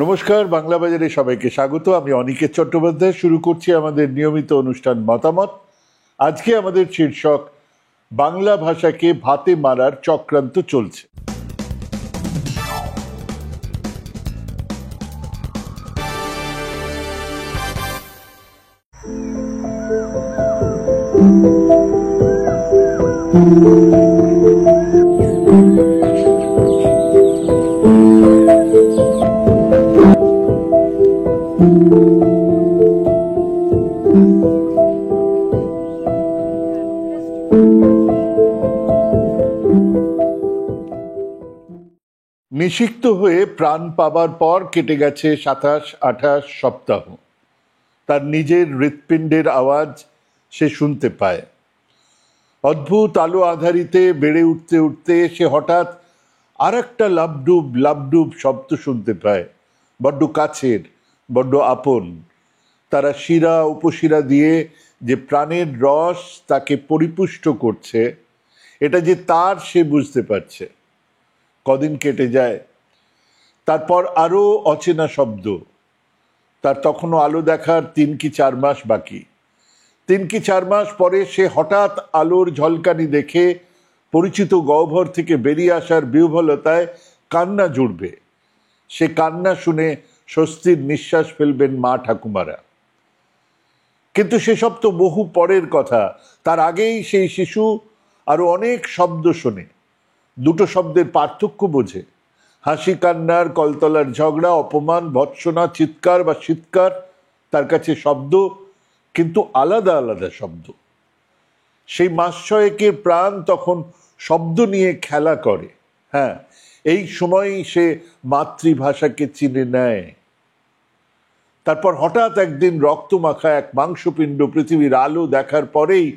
নমস্কার, বাংলা বাজারে সবাইকে স্বাগত। আমি অনিকেত চট্টোপাধ্যায়। শুরু করছি আমাদের নিয়মিত অনুষ্ঠান মতামত। আজকে আমাদের শীর্ষক বাংলা ভাষাকে ভাতে মারার চক্রান্ত চলছে। নিষিক্ত হয়ে প্রাণ পাবার পর কেটে গেছে 27-28 সপ্তাহ। তার নিজের হৃৎপিণ্ডের আওয়াজ সে শুনতে পায়। অদ্ভুত আলো আধারিতে বেড়ে উঠতে উঠতে সে হঠাৎ আর একটা লাবডুব লাবডুব শব্দ শুনতে পায়, বড্ড কাছের, বড্ড আপন। তারা শিরা উপশিরা দিয়ে যে প্রাণের রস তাকে পরিপুষ্ট করছে, এটা যে তার, সে বুঝতে পারছে। কদিন কেটে যায়, তারপর আরো অচেনা শব্দ। তার তখনও আলো দেখার 3 কি 4 মাস বাকি। 3 কি 4 মাস পরে সে হঠাৎ আলোর ঝলকানি দেখে পরিচিত গহ্বর থেকে বেরিয়ে আসার বিহ্বলতায় কান্না জুড়বে। সে কান্না শুনে স্বস্তির নিঃশ্বাস ফেলবেন মা ঠাকুমারা। কিন্তু সেসব তো বহু পরের কথা। তার আগেই সেই শিশু আরো অনেক শব্দ শোনে, দুটো শব্দের পার্থক্য বোঝে। হাসি কান্নার, কলতলার ঝগড়া, অপমান, ভৎসনা, চিৎকার বা শীৎকার তার কাছে শব্দ, কিন্তু আলাদা আলাদা শব্দ। সেই মাস ছয়েকের প্রাণ তখন শব্দ নিয়ে খেলা করে। হ্যাঁ, এই সময়ই সে মাতৃভাষাকে চিনে নেয়। তারপর হঠাৎ একদিন রক্তমাখা এক মাংসপিণ্ড পৃথিবীর আলো দেখার পরেই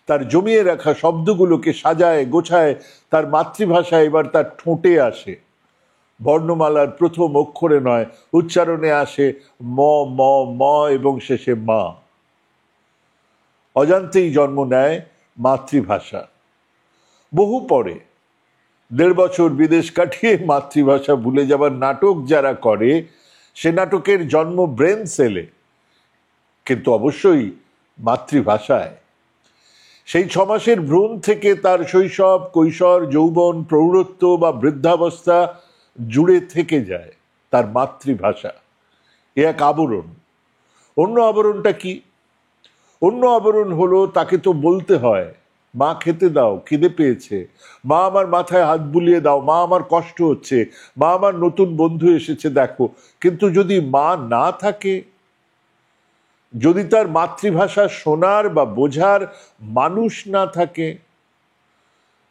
তার জমিয়ে রাখা শব্দগুলোকে সাজায় গোছায় তার মাতৃভাষা এবার তার ঠোঁটে আসে। বর্ণমালার প্রথম অক্ষরে নয়, উচ্চারণে আসে ম ম ম এবং শেষে মা। অজান্তেই জন্ম নেয় মাতৃভাষা। বহু পরে 1.5 বছর বিদেশ কাটিয়ে মাতৃভাষা ভুলে যাবার নাটক যারা করে, সে নাটকের জন্ম ব্রেন সেলে, কিন্তু অবশ্যই মাতৃভাষায়। সেই 6 মাসের ভ্রূণ থেকে তার শৈশব, কৈশোর, যৌবন, প্রৌঢ়ত্ব বা বৃদ্ধাবস্থা জুড়ে থেকে যায় তার মাতৃভাষা। এ এক আবরণ। অন্য আবরণটা কি? অন্য আবরণ হলো তাকে তো বলতে হয়, মা খেতে দাও, খিদে পেয়েছে, মা আমার মাথায় হাত বুলিয়ে দাও, মা আমার কষ্ট হচ্ছে, মা আমার নতুন বন্ধু এসেছে দেখো। কিন্তু যদি মা না থাকে, যদি তার মাতৃভাষা শোনার বা বোঝার মানুষ না থাকে,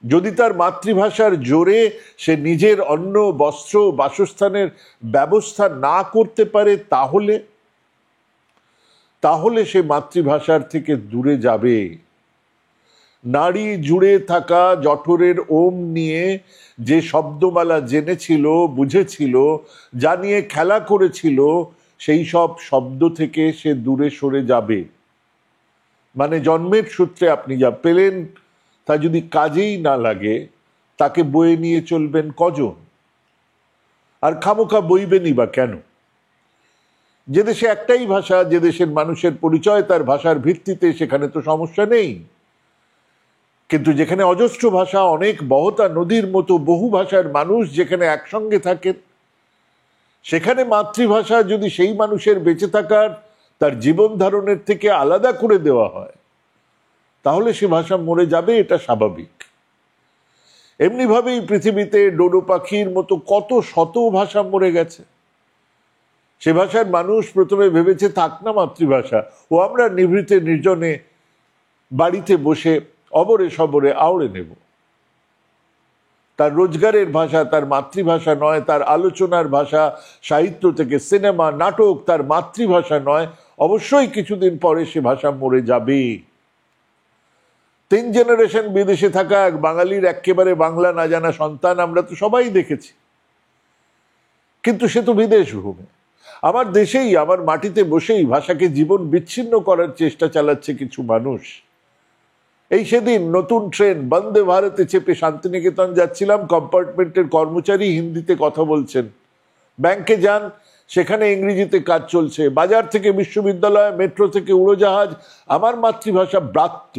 যদি তার মাতৃভাষার জোরে সে নিজের অন্ন, বস্ত্র, বাসস্থানের ব্যবস্থা না করতে পারে, তাহলে সে মাতৃভাষার থেকে দূরে যাবে। নাড়ি জুড়ে থাকা জঠরের ওম নিয়ে যে শব্দমালা জেনেছিল, বুঝেছিল, যা নিয়ে খেলা করেছিল, সেই সব শব্দ থেকে সে দূরে সরে যাবে। মানে জন্মের সূত্রে আপনি যা পেলেন তা যদি কাজেই না লাগে, তাকে বয়ে নিয়ে চলবেন কজন? আর খামোখা বইবেনই বা কেন? যে দেশে একটাই ভাষা, যে দেশের মানুষের পরিচয় তার ভাষার ভিত্তিতে, সেখানে তো সমস্যা নেই। কিন্তু যেখানে অজস্র ভাষা, অনেক বহতা নদীর মতো বহু ভাষার মানুষ যেখানে একসঙ্গে থাকেন, সেখানে মাতৃভাষা যদি সেই মানুষের বেঁচে থাকার, তার জীবন ধারণের থেকে আলাদা করে দেওয়া হয়, তাহলে সে ভাষা মরে যাবে, এটা স্বাভাবিক। এমনিভাবেই পৃথিবীতে ডোডো পাখির মতো কত শত ভাষা মরে গেছে। সে ভাষার মানুষ প্রথমে ভেবেছে থাক না মাতৃভাষা, ও আমরা নিভৃতে নির্জনে বাড়িতে বসে অবরে সবরে আওড়ে নেব। তার রোজগারের ভাষা তার মাতৃভাষা নয়, তার আলোচনার ভাষা, সাহিত্য থেকে সিনেমা, নাটক তার মাতৃভাষা নয়। অবশ্যই কিছুদিন পরে সে ভাষা মরে যাবে। 3 জেনারেশন বিদেশে থাকা এক বাঙালির একেবারে বাংলা না জানা সন্তান আমরা তো সবাই দেখেছি। কিন্তু সে তো বিদেশ ভূমে। আমার দেশেই, আমার মাটিতে বসেই ভাষাকে জীবন বিচ্ছিন্ন করার চেষ্টা চালাচ্ছে কিছু মানুষ। এই সেদিন নতুন ট্রেন বন্দে ভারতে চেপে শান্তিনিকেতন যাচ্ছিলাম, কম্পার্টমেন্টের কর্মচারী হিন্দিতে কথা বলছেন। ব্যাংকে যান, সেখানে ইংরেজিতে কাজ চলছে, বাজার থেকে বিশ্ববিদ্যালয়, মেট্রো থেকে উড়োজাহাজ। আমার মাতৃভাষা ব্রাত্য।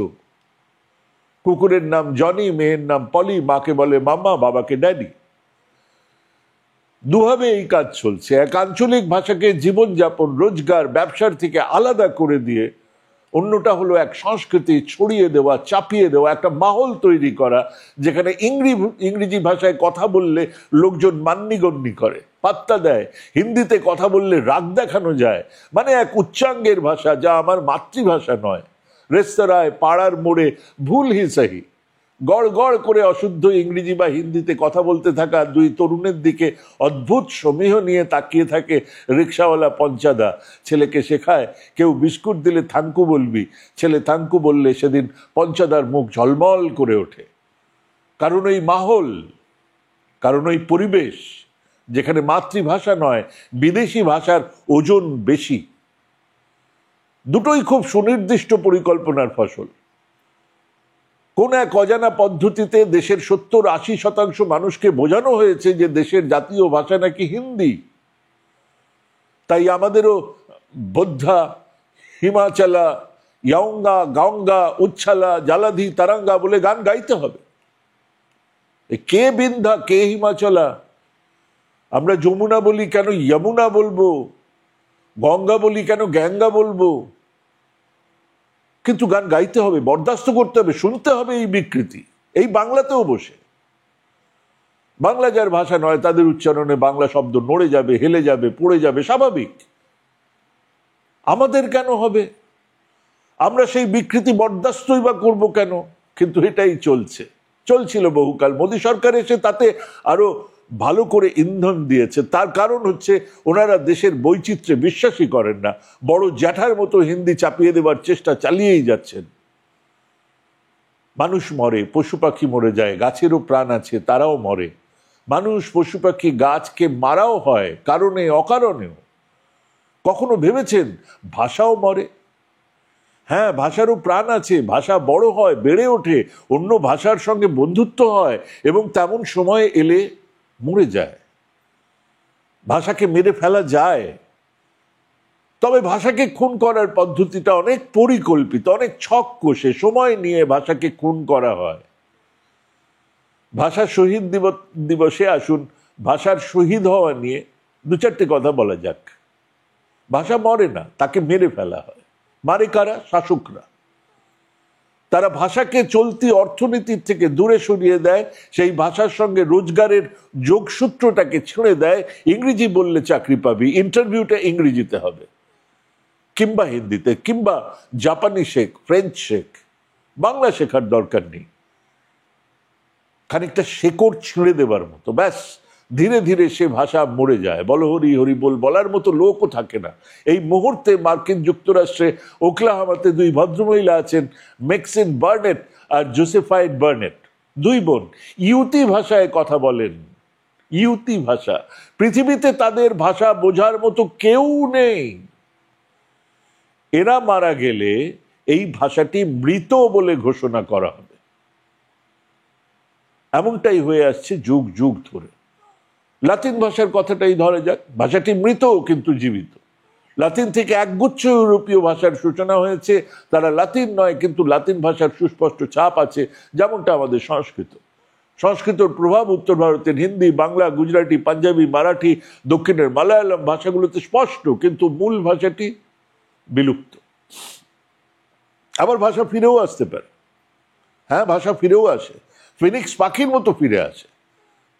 কুকুরের নাম জনি, মেয়ের নাম পলি, মাকে বলে মামা, বাবাকে ড্যাডি। দুভাবে এই কাজ চলছে। এক আঞ্চলিক ভাষাকে জীবনযাপন, রোজগার, ব্যবসার থেকে আলাদা করে দিয়ে অন্যটা হলো এক সংস্কৃতি ছড়িয়ে দেওয়া, চাপিয়ে দেওয়া, একটা মাহল তৈরি করা যেখানে ইংরেজি ভাষায় কথা বললে লোকজন মান্যিগণ্যি করে, পাত্তা দেয়। হিন্দিতে কথা বললে রাগ দেখানো যায়। মানে এক উচ্চাঙ্গের ভাষা, যা আমার মাতৃভাষা নয়। রেস্তোরাঁয়, পাড়ার মোড়ে ভুল হি সহি গড় গড় করে অশুদ্ধ ইংরেজি বা হিন্দিতে কথা বলতে থাকা দুই তরুণের দিকে অদ্ভুত সমীহ নিয়ে তাকিয়ে থাকে রিক্সাওয়ালা পঞ্চাদা। ছেলেকে শেখায়, কেউ বিস্কুট দিলে থাঙ্কু বলবি। ছেলে থাঙ্কু বললে সেদিন পঞ্চাদার মুখ ঝলমল করে ওঠে। কারণ ওই মাহল, কারণ ওই পরিবেশ যেখানে মাতৃভাষা নয়, বিদেশি ভাষার ওজন বেশি। দুটোই খুব সুনির্দিষ্ট পরিকল্পনার ফসল। কোন এক অজানা পদ্ধতিতে দেশের 70-80% মানুষকে বোঝানো হয়েছে যে দেশের জাতীয় ভাষা নাকি হিন্দি। তাই আমাদেরও বোদ্ধা, হিমাচলা, ইয়াঙ্গা, গাঙ্গা, উচ্ছালা, জালাধি, তারাঙ্গা বলে গান গাইতে হবে। কে বিন্ধা, কে হিমাচলা? আমরা যমুনা বলি কেন যমুনা বলবো? গঙ্গা বলি কেন গ্যাঙ্গা বলবো? কিন্তু গান গাইতে হবে, বরদাস্ত করতে হবে, শুনতে হবে এই বিকৃতি। এই বাংলাতেও বসে। বাংলা যার ভাষা নয়, তাদের উচ্চারণে বাংলা শব্দ নড়ে যাবে, হেলে যাবে, পড়ে যাবে, স্বাভাবিক। আমাদের কেন হবে? আমরা সেই বিকৃতি বরদাস্তই বা করবো কেন? কিন্তু এটাই চলছিল বহুকাল। মোদী সরকার এসে তাতে আরো ভালো করে ইন্ধন দিয়েছে। তার কারণ হচ্ছে ওনারা দেশের বৈচিত্র্যে বিশ্বাসই করেন না। বড় জ্যাঠার মতো হিন্দি চাপিয়ে দেওয়ার চেষ্টা চালিয়েই যাচ্ছেন। মানুষ মরে, পশু পাখি মরে যায়, গাছেরও প্রাণ আছে, তারাও মরে। মানুষ, পশু পাখি, গাছকে মারাও হয় কারণে অকারণেও। কখনো ভেবেছেন ভাষাও মরে? হ্যাঁ, ভাষারও প্রাণ আছে। ভাষা বড় হয়, বেড়ে ওঠে, অন্য ভাষার সঙ্গে বন্ধুত্ব হয় এবং তেমন সময় এলে মরে যায়। ভাষাকে মেরে ফেলা যায়, তবে ভাষাকে খুন করার পদ্ধতিটা অনেক পরিকল্পিত, অনেক ছক কষে সময় নিয়ে ভাষাকে খুন করা হয়। ভাষা শহীদ দিবসে আসুন ভাষার শহীদ হওয়া নিয়ে দু চারটে কথা বলা যাক। ভাষা মরে না, তাকে মেরে ফেলা হয়। মারে কারা? শাসকরা। তারা ভাষাকে চলতি অর্থনীতির থেকে দূরে সরিয়ে দেয়, সেই ভাষার সঙ্গে রোজগারের যোগসূত্রটাকে ছেড়ে দেয়। ইংরেজি বললে চাকরি পাবি, ইন্টারভিউটা ইংরেজিতে হবে, কিংবা হিন্দিতে, কিংবা জাপানি শেখ, ফ্রেঞ্চ শেখ, বাংলা শেখার দরকার নেই। খানিকটা শেকড় ছিঁড়ে দেবার মতো, ব্যাস। ধীরে ধীরে সে ভাষা মরে যায়। বলো হরি হরি বল বলার মতো লোকও থাকে না। এই মুহূর্তে মার্কিন যুক্তরাষ্ট্রে ওকলাহামাতে দুই ভদ্রমহিলা আছেন, ম্যাক্সিন বার্নেট আর জোসেফাইন বার্নেট, দুই বোন। ইউতি ভাষায় কথা বলেন। ইউতি ভাষা। পৃথিবীতে তাদের ভাষা বোঝার মতো কেউ নেই। এরা মারা গেলে এই ভাষাটি মৃত বলে ঘোষণা করা হবে। এমনটাই হয়ে আসছে যুগ যুগ ধরে। লাতিন ভাষার কথাটাই ধরা যাক। ভাষাটি মৃত কিন্তু জীবিত। লাতিন থেকে একগুচ্ছ ইউরোপীয় ভাষার সূচনা হয়েছে। তারা লাতিন নয়, কিন্তু লাতিন ভাষার সুস্পষ্ট ছাপ আছে, যেমনটা আমাদের সংস্কৃত। সংস্কৃতর প্রভাব উত্তর ভারতের হিন্দি, বাংলা, গুজরাটি, পাঞ্জাবি, মারাঠি, দক্ষিণের মালায়ালাম ভাষাগুলোতে স্পষ্ট, কিন্তু মূল ভাষাটি বিলুপ্ত। আবার ভাষা ফিরেও আসতে পারে। হ্যাঁ, ভাষা ফিরেও আসে, ফিনিক্স পাখির মতো ফিরে আসে।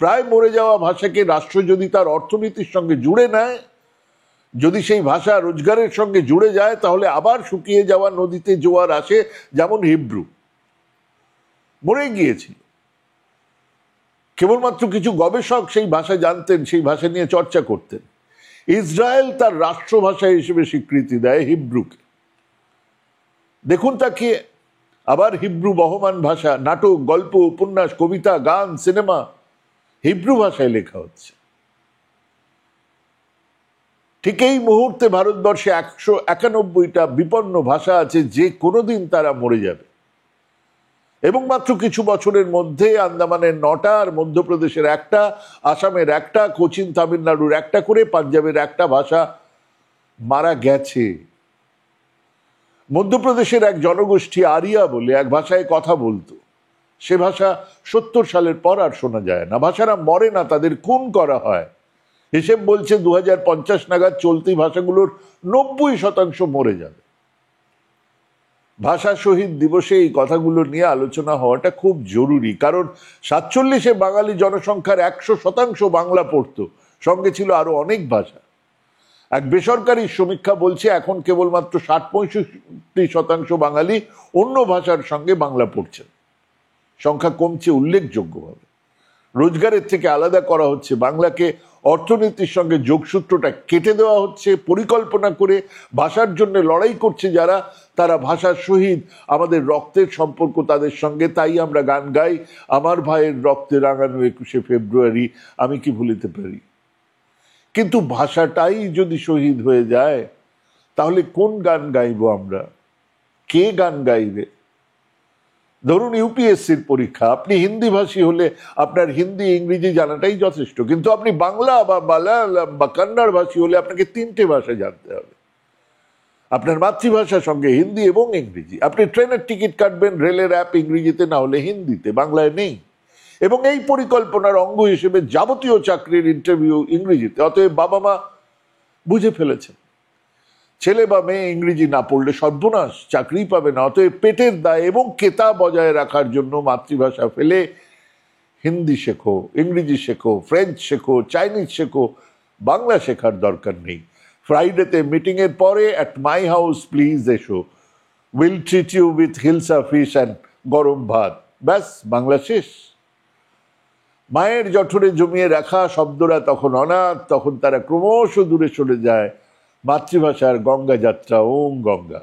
প্রায় মরে যাওয়া ভাষাকে রাষ্ট্র যদি তার অর্থনীতির সঙ্গে জুড়ে নেয়, যদি সেই ভাষা রোজগারের সঙ্গে জুড়ে যায়, তাহলে আবার শুকিয়ে যাওয়া নদীতে জোয়ার আসে। যেমন হিব্রু মরে গিয়েছিল, কেবলমাত্র কিছু গবেষক সেই ভাষা জানতেন, সেই ভাষা নিয়ে চর্চা করতেন। ইসরায়েল তার রাষ্ট্রভাষা হিসেবে স্বীকৃতি দেয় হিব্রুকে। দেখুন তাকে আবার হিব্রু বহমান ভাষা, নাটক, গল্প, উপন্যাস, কবিতা, গান, সিনেমা হিব্রু ভাষায় লেখা হচ্ছে। ঠিক এই মুহূর্তে ভারতবর্ষে 191টা বিপন্ন ভাষা আছে, যে কোনোদিন তারা মরে যাবে। এবং মাত্র কিছু বছরের মধ্যে আন্দামানের 9টা, আর মধ্যপ্রদেশের 1টা, আসামের 1টা, কোচিন তামিলনাড়ুর 1টা করে, পাঞ্জাবের 1টা ভাষা মারা গেছে। মধ্যপ্রদেশের এক জনগোষ্ঠী আরিয়া বলে এক ভাষায় কথা বলতো, সে ভাষা 70 সালের পর আর শোনা যায় না। ভাষারা মরে না, তাদের খুন করা হয়। হিসেব বলছে 2050 নাগাদ চলতি ভাষাগুলোর 90% মরে যাবে। ভাষা শহীদ দিবসে এই কথাগুলো নিয়ে আলোচনা হওয়াটা খুব জরুরি, কারণ 47-এ বাঙালি জনসংখ্যার 100% বাংলা পড়তো, সঙ্গে ছিল আরো অনেক ভাষা। এক বেসরকারি সমীক্ষা বলছে এখন কেবলমাত্র 60-65% বাঙালি অন্য ভাষার সঙ্গে বাংলা পড়ছেন। সংখ্যা কমছে উল্লেখযোগ্যভাবে। রোজগারের থেকে আলাদা করা হচ্ছে বাংলাকে, অর্থনীতির সঙ্গে যোগসূত্রটা কেটে দেওয়া হচ্ছে। পরিকল্পনা করে ভাষার জন্য লড়াই করছে যারা, তারা ভাষার শহীদ। আমাদের রক্তের সম্পর্ক তাদের সঙ্গে, তাই আমরা গান গাই, আমার ভাইয়ের রক্তে রাঙানো 21শে ফেব্রুয়ারি আমি কি ভুলিতে পারি। কিন্তু ভাষাটাই যদি শহীদ হয়ে যায়, তাহলে কোন গান গাইব আমরা? কে গান গাইবে? ধরুন ইউপিএসসির পরীক্ষা, আপনি হিন্দি ভাষী হলে আপনার হিন্দি ইংরেজি জানাটাই যথেষ্ট, কিন্তু আপনি বাংলা বা মালায়ালাম বা কন্নড় ভাষী হলে আপনাকে 3টে ভাষা জানতে হবে। আপনার মাতৃভাষার সঙ্গে হিন্দি এবং ইংরেজি। আপনি ট্রেনের টিকিট কাটবেন, রেলের অ্যাপ ইংরেজিতে না হলে হিন্দিতে, বাংলায় নেই। এবং এই পরিকল্পনার অঙ্গ হিসেবে যাবতীয় চাকরির ইন্টারভিউ ইংরেজিতে। অতএব বাবা মা বুঝে ফেলেছেন, ছেলে বা মেয়ে ইংরেজি না পড়লে সর্বনাশ, চাকরি পাবে না। অতএব পেটের দায় এবং কেতা বজায় রাখার জন্য মাতৃভাষা ফেলে হিন্দি শেখো, ইংরেজি শেখো, ফ্রেঞ্চ শেখো, চাইনিজ শেখো, বাংলা শেখার দরকার নেই। ফ্রাইডেতে মিটিংয়ের পরে অ্যাট মাই হাউস প্লিজ এসো, will treat you with hilsa fish and garam bhat. ব্যাস, বাংলা শেষ। মায়ের জঠরে জমিয়ে রাখা শব্দরা তখন অনাথ, তখন তারা ক্রমশ দূরে সরে যায়। মাতৃভাষার গঙ্গা যাত্রা ওম গঙ্গা।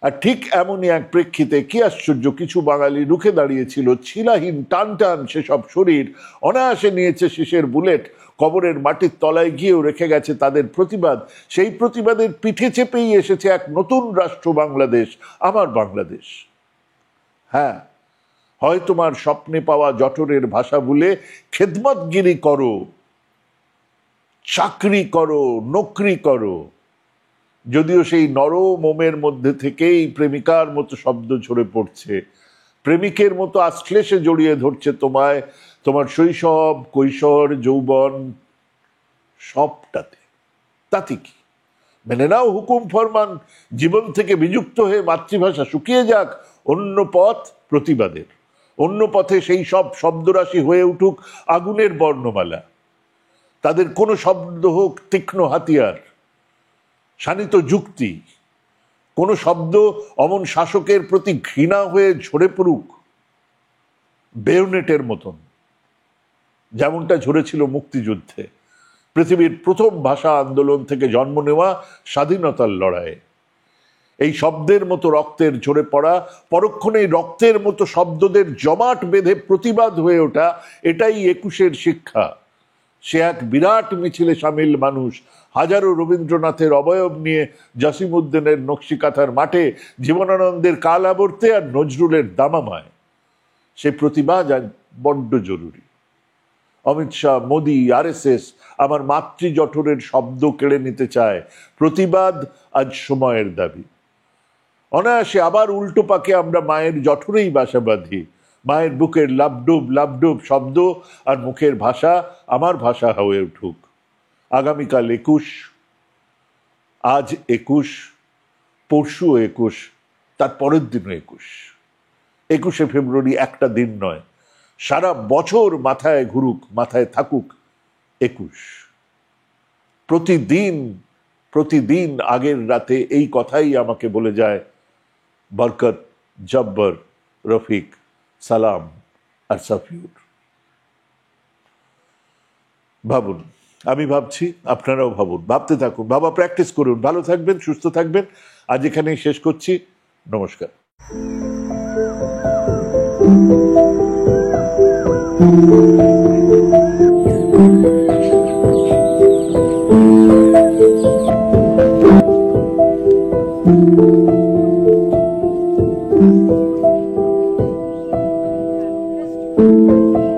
আর ঠিক এমনই এক প্রেক্ষিতে কি আশ্চর্য, কিছু বাঙালি রুখে দাঁড়িয়েছিল, ছিলাহীন টান টান সেসব শরীর, অনায়াসে নিয়েছে শীষের বুলেট, কবরের মাটির তলায় গিয়েও রেখে গেছে তাদের প্রতিবাদ। সেই প্রতিবাদের পিঠে চেপেই এসেছে এক নতুন রাষ্ট্র বাংলাদেশ, আমার বাংলাদেশ। হ্যাঁ, হয় তোমার স্বপ্নে পাওয়া জঠরের ভাষা বলে খেদমতগিরি করো, চাকরি করো, নকরি করো। যদিও সেই নরম মোমের মধ্যে থেকেই প্রেমিকার মতো শব্দ ঝরে পড়ছে, প্রেমিকের মতো আশ্লেষে জড়িয়ে ধরছে তোমায়, তোমার শৈশব, কৈশোর, যৌবন সবটাতে। তাতে কি? মেনে নাও হুকুম ফরমান, জীবন থেকে বিযুক্ত হয়ে মাতৃভাষা শুকিয়ে যাক। অন্য পথ প্রতিবাদের, অন্য পথে সেই সব শব্দরাশি হয়ে উঠুক আগুনের বর্ণমালা। তাদের কোনো শব্দ হোক তীক্ষ্ণ হাতিয়ার, শানিত যুক্তি। কোনো শব্দ অমন শাসকের প্রতি ঘৃণা হয়ে ঝরে পড়ুক বেয়োনেটের মতন, যেমনটা ঝরেছিল মুক্তিযুদ্ধে, পৃথিবীর প্রথম ভাষা আন্দোলন থেকে জন্ম নেওয়া স্বাধীনতার লড়াইয়ে। এই শব্দের মতো রক্তের ঝরে পড়া, পরক্ষণেই রক্তের মতো শব্দদের জমাট বেঁধে প্রতিবাদ হয়ে ওঠা, এটাই 21-এর শিক্ষা। সে এক বিরাট মিছিলে সামিল মানুষ, হাজারো রবীন্দ্রনাথের অবয়ব নিয়ে জসিমউদ্দিনের নকশিকাঁথার মাঠে, জীবনানন্দের কাল আবর্তে আর নজরুলের দামামায়। সে প্রতিবাদ আজ বড্ড জরুরি। অমিত শাহ, মোদি, RSS আমার মাতৃ জঠরের শব্দ কেড়ে নিতে চায়। প্রতিবাদ আজ সময়ের দাবি। অনায়াসে আবার উল্টো পাকে আমরা মায়ের জঠরেই বাসা বাঁধি। মায়ের বুকের লাবডুব লাবডুব শব্দ আর মুখের ভাষা আমার ভাষা হয়ে উঠুক। আগামীকাল 21, আজ 21, পরশু 21, তার পরের দিনও 21। 21শে ফেব্রুয়ারি একটা দিন নয়, সারা বছর মাথায় ঘুরুক, মাথায় থাকুক 21। প্রতিদিন প্রতিদিন আগের রাতে এই কথাই আমাকে বলে যায় বরকত, জব্বর, রফিক, সালাম আর সাফিউর। ভাবুন, আমি ভাবছি, আপনারাও ভাবুন, ভাবতে থাকুন, ভাবা প্র্যাকটিস করুন। ভালো থাকবেন, সুস্থ থাকবেন। আজ এখানেই শেষ করছি। নমস্কার। নমস্কার।